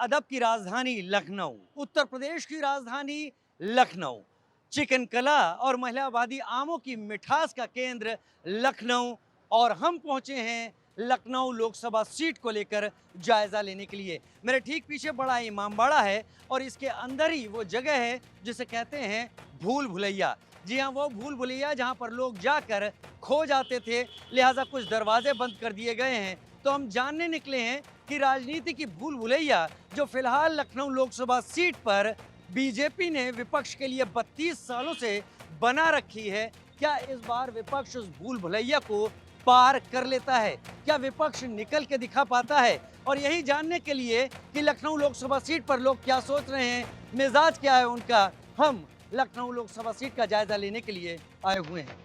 अदब की राजधानी लखनऊ, उत्तर प्रदेश की राजधानी लखनऊ, चिकन कला और महिलावादी आमों की मिठास का केंद्र लखनऊ। और हम पहुंचे हैं लखनऊ लोकसभा सीट को लेकर जायजा लेने के लिए। मेरे ठीक पीछे बड़ा इमामबाड़ा है और इसके अंदर ही वो जगह है जिसे कहते हैं भूल भुलैया। जी हाँ, वो भूल भुलैया जहाँ पर लोग जाकर खो जाते थे, लिहाजा कुछ दरवाजे बंद कर दिए गए हैं। तो हम जानने निकले हैं कि राजनीति की भूल भुलैया जो फिलहाल लखनऊ लोकसभा सीट पर बीजेपी ने विपक्ष के लिए 32 सालों से बना रखी है, क्या इस बार विपक्ष उस भूल भुलैया को पार कर लेता है? क्या विपक्ष निकल के दिखा पाता है? और यही जानने के लिए कि लखनऊ लोकसभा सीट पर लोग क्या सोच रहे हैं, मिजाज क्या है उनका, हम लखनऊ लोकसभा सीट का जायजा लेने के लिए आए हुए हैं।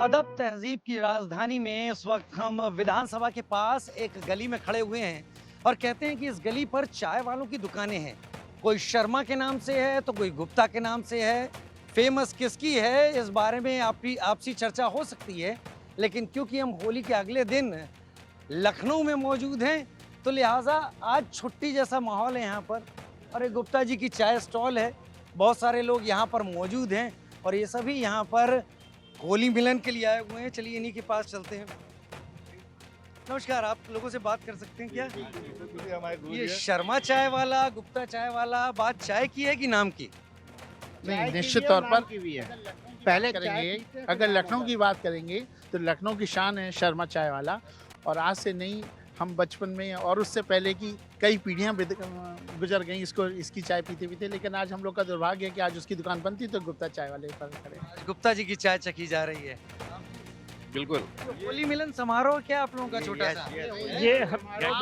अदब तहजीब की राजधानी में इस वक्त हम विधानसभा के पास एक गली में खड़े हुए हैं और कहते हैं कि इस गली पर चाय वालों की दुकानें हैं। कोई शर्मा के नाम से है तो कोई गुप्ता के नाम से है। फेमस किसकी है इस बारे में आपसी चर्चा हो सकती है, लेकिन क्योंकि हम होली के अगले दिन लखनऊ में मौजूद हैं तो लिहाजा आज छुट्टी जैसा माहौल है यहाँ पर। और एक गुप्ता जी की चाय स्टॉल है, बहुत सारे लोग यहाँ पर मौजूद हैं और ये सभी यहाँ पर होली मिलन के लिए आए हुए हैं। चलिए इन्हीं के पास चलते हैं। नमस्कार, आप लोगों से बात कर सकते हैं क्या? ये शर्मा चाय वाला, गुप्ता चाय वाला, बात चाय की है कि नाम की? नहीं, निश्चित तौर पर भी है। पहले करेंगे, अगर लखनऊ की बात करेंगे तो लखनऊ की शान है शर्मा चाय वाला। और आज से नहीं, हम बचपन में और उससे पहले की कई पीढ़ियां गुजर गई इसकी चाय पीते पीते, लेकिन आज हम लोग का दुर्भाग्य है कि आज उसकी दुकान बनती तो गुप्ता चाय वाले पर खड़े। आज गुप्ता जी की चाय चखी जा रही है। बिल्कुल। होली मिलन समारोह क्या आप लोगों का छोटा सा?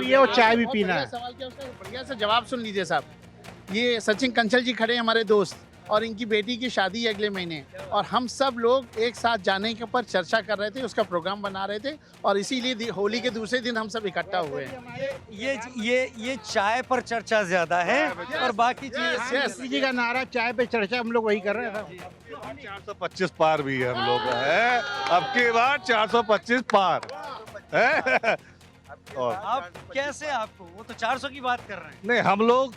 ये और चाय भी पीना है। सवाल क्या उसका बढ़िया से जवाब सुन लीजिए साहब। ये सचिन कंसल जी खड़े हैं हमारे दोस्त, और इनकी बेटी की शादी है अगले महीने, और हम सब लोग एक साथ जाने के ऊपर चर्चा कर रहे थे, उसका प्रोग्राम बना रहे थे, और इसीलिए होली के दूसरे दिन हम सब इकट्ठा हुए हैं। ये चाय पर चर्चा ज्यादा है और बाकी चीज जी का नारा चाय पे चर्चा, हम लोग वही कर रहे हैं। 425 पार भी है हम लोग है, अब की बार 425 पार है। और आप कैसे, आपको वो तो 400 की बात कर रहे हैं। नहीं, हम लोग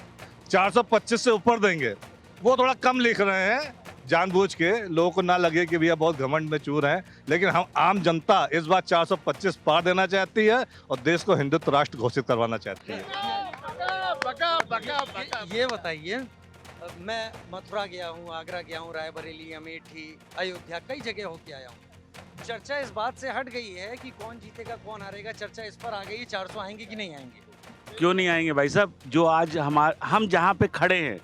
425 से ऊपर देंगे। वो थोड़ा कम लिख रहे हैं जानबूझ के, लोगों को ना लगे कि भैया बहुत घमंड में चूर हैं, लेकिन हम आम जनता इस बार 425 पार देना चाहती है और देश को हिंदुत्व राष्ट्र घोषित करवाना चाहती है। ये बताइए, मैं मथुरा गया हूँ, आगरा गया हूँ, रायबरेली, अमेठी, अयोध्या, कई जगह होके आया हूँ। चर्चा इस बात से हट गई है कि कौन जीतेगा कौन हारेगा, चर्चा इस पर आ गई है 400 आएंगे कि नहीं आएंगे। क्यों नहीं आएंगे भाई साहब? जो आज हम जहाँ पे खड़े हैं,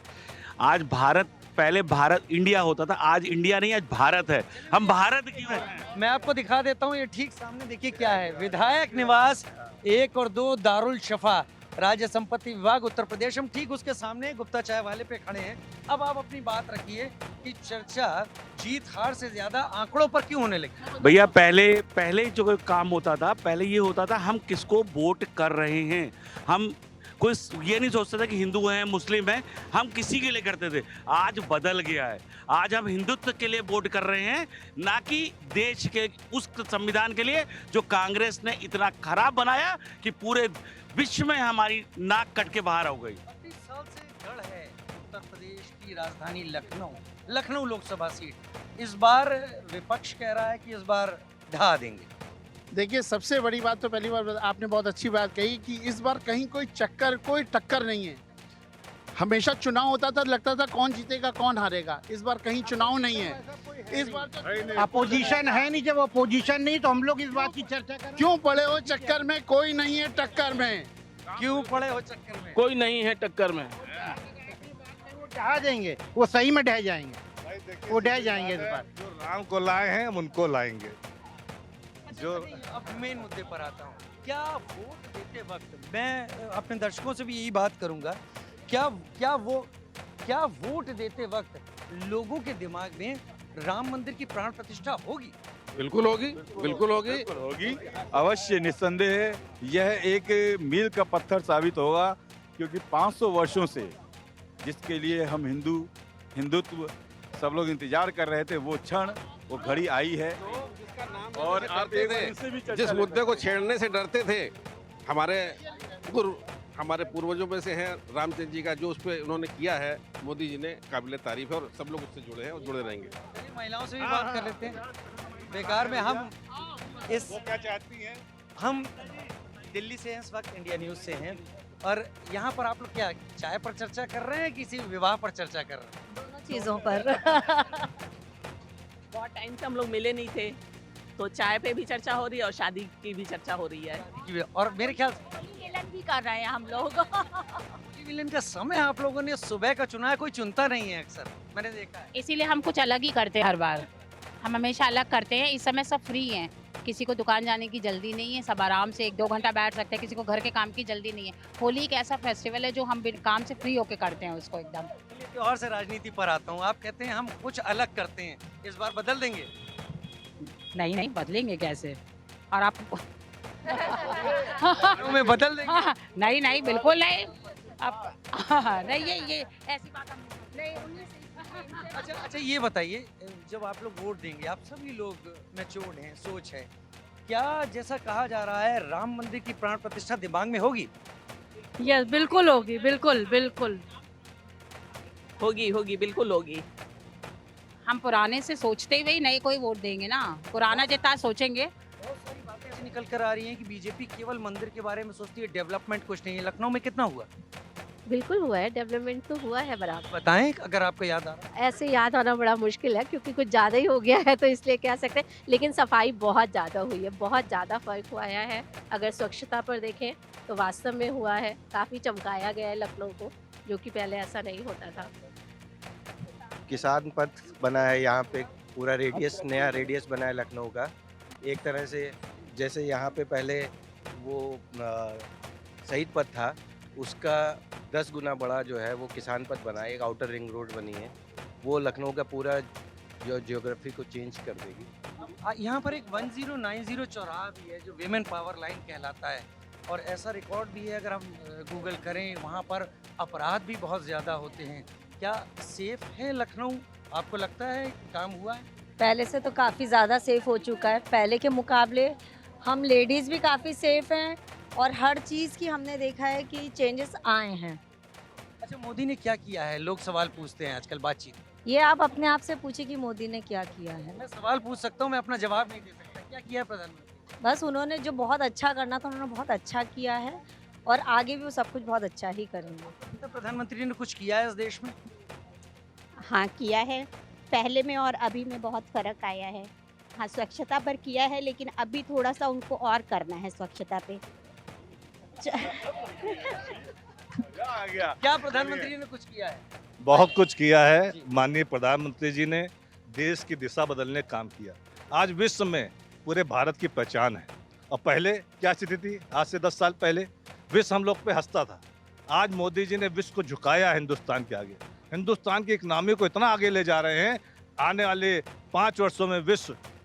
आज भारत, पहले भारत इंडिया होता था, आज इंडिया नहीं, आज भारत है। हम भारत क्यों हैं? मैं आपको दिखा देता हूँ, ये ठीक सामने देखिए क्या है, विधायक निवास 1 और 2 दारुल शफा, राज्य संपत्ति विभाग, उत्तर प्रदेश। हम ठीक उसके सामने गुप्ता चाय वाले पे खड़े हैं। अब आप अपनी बात रखिए कि चर्चा जीत हार से ज्यादा आंकड़ों पर क्यों होने लगी? भैया पहले जो काम होता था, पहले ये होता था हम किसको वोट कर रहे हैं। हम कोई ये नहीं सोचता था कि हिंदू हैं, मुस्लिम हैं, हम किसी के लिए करते थे। आज बदल गया है, आज हम हिंदुत्व के लिए वोट कर रहे हैं, ना कि देश के उस संविधान के लिए जो कांग्रेस ने इतना खराब बनाया कि पूरे विश्व में हमारी नाक कट के बाहर हो गई। 32 साल से गढ़ है उत्तर प्रदेश की राजधानी लखनऊ लोकसभा सीट। इस बार विपक्ष कह रहा है कि इस बार ढहा देंगे। देखिए, सबसे बड़ी बात तो पहली बार आपने बहुत अच्छी बात कही कि इस बार कहीं कोई टक्कर नहीं है। हमेशा चुनाव होता था, लगता था कौन जीतेगा कौन हारेगा। इस बार कहीं चुनाव नहीं है। इस बार तो अपोजिशन है नहीं। जब अपोजिशन नहीं तो हम लोग इस बात की चर्चा करें। क्यों पड़े हो चक्कर में? कोई नहीं है टक्कर में। क्यों पड़े हो चक्कर में? कोई नहीं है टक्कर में। वो ढहा देंगे, वो सही में ढह जाएंगे, वो ढह जाएंगे इस बार। जो राम को लाए हैं हम उनको लाएंगे। जो अब मेन मुद्दे पर आता हूँ, क्या वोट देते वक्त मैं अपने दर्शकों से भी यही बात करूंगा, क्या वोट देते वक्त लोगों के दिमाग में राम मंदिर की प्राण प्रतिष्ठा होगी? बिल्कुल होगी, बिल्कुल होगी, अवश्य, निस्संदेह। यह एक मील का पत्थर साबित होगा क्योंकि 500 वर्षों से जिसके लिए हम हिंदुत्व सब लोग इंतजार कर रहे थे, वो क्षण, वो घड़ी आई है। और आप डरते थे, जिस मुद्दे को छेड़ने से डरते थे, हमारे पूर्वजों में से हैं रामचंद्र जी का, जो उस पर उन्होंने किया है, मोदी जी ने, काबिल तारीफ है और सब लोग उससे जुड़े हैं और जुड़े रहेंगे। महिलाओं से भी बात कर लेते हैं। बेकार में हम इस क्या चाहती हैं? हम दिल्ली से हैं इस वक्त, इंडिया न्यूज़ से हैं, और यहाँ पर आप लोग क्या चाय पर चर्चा कर रहे हैं, किसी विवाह पर चर्चा कर रहे हैं? दोनों चीज़ों पर। बहुत टाइम से हम लोग मिले नहीं थे, तो चाय पे भी चर्चा हो रही है और शादी की भी चर्चा हो रही है। और मेरे ख्याल मिलन भी कर रहे हैं हम लोग। मिलन का समय आप लोगों ने सुबह का चुना है, कोई चुनता नहीं है अक्सर, मैंने देखा है। इसीलिए हम कुछ अलग ही करते हैं हर बार, हम हमेशा अलग करते हैं। इस समय सब फ्री हैं, किसी को दुकान जाने की जल्दी नहीं है, सब आराम से 1-2 घंटा बैठ सकते हैं, किसी को घर के काम की जल्दी नहीं है। होली एक ऐसा फेस्टिवल है जो हम काम से फ्री होके करते हैं उसको एकदम। त्योहार से राजनीति पर आता हूँ, आप कहते हैं हम कुछ अलग करते हैं, इस बार बदल देंगे? नहीं नहीं, बदलेंगे कैसे? और आप में बदल देंगे? नहीं नहीं, बिल्कुल नहीं। आप नहीं, ये ऐसी बात हम नहीं। अच्छा ये बताइए, जब आप लोग वोट देंगे, आप सभी लोग मैच्योर्ड हैं, सोच है, क्या जैसा कहा जा रहा है राम मंदिर की प्राण प्रतिष्ठा दिमाग में होगी? यस, बिल्कुल होगी, बिल्कुल बिल्कुल होगी, बिल्कुल होगी। हम पुराने से सोचते ही वही नए कोई वोट देंगे ना, पुराना जितना सोचेंगे। बहुत सारी बातें ऐसी निकल कर आ रही हैं कि बीजेपी केवल मंदिर के बारे में सोचती है, डेवलपमेंट कुछ नहीं है। लखनऊ में कितना हुआ? बिल्कुल हुआ है, डेवलपमेंट तो हुआ है बराबर। बताएं अगर आपको याद आ रहा है। ऐसे याद आना बड़ा मुश्किल है क्योंकि कुछ ज़्यादा ही हो गया है, तो इसलिए कह सकते हैं। लेकिन सफाई बहुत ज़्यादा हुई है, बहुत ज़्यादा फर्क हुआ है। अगर स्वच्छता पर देखें तो वास्तव में हुआ है, काफ़ी चमकाया गया है लखनऊ को, जो कि पहले ऐसा नहीं होता था। किसान पथ बना है यहाँ पे, पूरा रेडियस, नया रेडियस बना है लखनऊ का। एक तरह से जैसे यहाँ पे पहले वो शहीद पथ था, उसका 10 गुना बड़ा जो है वो किसान पथ बना है, एक आउटर रिंग रोड बनी है, वो लखनऊ का पूरा जो जियोग्राफी को चेंज कर देगी। यहाँ पर एक 1090 चौराहा भी है जो विमेन पावर लाइन कहलाता है, और ऐसा रिकॉर्ड भी है, अगर हम गूगल करें, वहाँ पर अपराध भी बहुत ज़्यादा होते हैं। क्या सेफ है लखनऊ? आपको लगता है काम हुआ है? पहले से तो काफ़ी ज़्यादा सेफ हो चुका है, पहले के मुकाबले हम लेडीज़ भी काफ़ी सेफ हैं, और हर चीज़ की हमने देखा है कि चेंजेस आए हैं। अच्छा, मोदी ने क्या किया है? लोग सवाल पूछते हैं आजकल बातचीत। ये आप अपने आप से पूछिए कि मोदी ने क्या किया है। मैं सवाल पूछ सकता हूँ, मैं अपना जवाब नहीं दे सकता। क्या किया है प्रधानमंत्री? बस उन्होंने जो बहुत अच्छा करना था उन्होंने बहुत अच्छा किया है, और आगे भी वो सब कुछ बहुत अच्छा ही करेंगे। तो प्रधानमंत्री ने कुछ किया है इस देश में? हाँ, किया है। पहले में और अभी में बहुत फ़र्क आया है। हाँ, स्वच्छता पर किया है, लेकिन अभी थोड़ा सा उनको और करना है स्वच्छता पे। क्या प्रधानमंत्री ने कुछ किया है? बहुत कुछ किया है। माननीय प्रधानमंत्री जी ने देश की दिशा बदलने का काम किया। आज विश्व में पूरे भारत की पहचान है। और पहले क्या स्थिति थी? आज से 10 साल पहले विश्व हम लोग पे हंसता था। आज मोदी जी ने विश्व को झुकाया हिंदुस्तान के आगे। हिंदुस्तान की इकनॉमी को इतना आगे ले जा रहे हैं, आने वाले 5 वर्षों में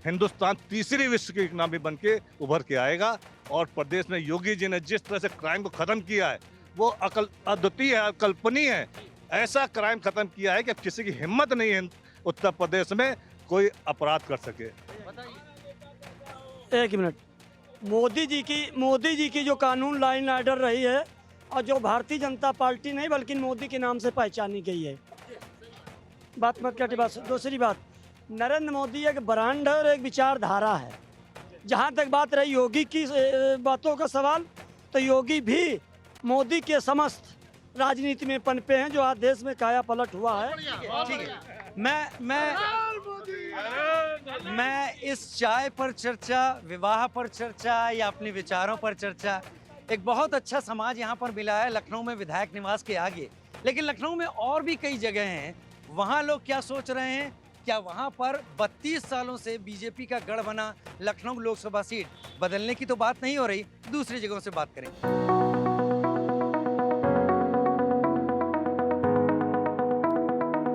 हिंदुस्तान तीसरी विश्व की इकनॉमी बन के उभर के आएगा। और प्रदेश में योगी जी ने जिस तरह से क्राइम को खत्म किया है, वो अद्वितीय है, अकल्पनीय है। ऐसा क्राइम खत्म किया है कि अब किसी की हिम्मत नहीं है उत्तर प्रदेश में कोई अपराध कर सके। एक मिनट, मोदी जी की जो कानून लाइन आर्डर रही है, और जो भारतीय जनता पार्टी नहीं बल्कि मोदी के नाम से पहचानी गई है, बात मत काटिए। बात दूसरी बात, नरेंद्र मोदी एक ब्रांड है और एक विचारधारा है। जहाँ तक बात रही योगी की बातों का सवाल, तो योगी भी मोदी के समस्त राजनीति में पनपे हैं, जो आज देश में काया पलट हुआ है। ठीक है, मैं इस चाय पर चर्चा, विवाह पर चर्चा, या अपने विचारों पर चर्चा, एक बहुत अच्छा समाज यहाँ पर मिला है लखनऊ में विधायक निवास के आगे। लेकिन लखनऊ में और भी कई जगह हैं, वहाँ लोग क्या सोच रहे हैं? क्या वहाँ पर 32 सालों से बीजेपी का गढ़ बना लखनऊ लोकसभा सीट बदलने की तो बात नहीं हो रही? दूसरी जगहों से बात करें।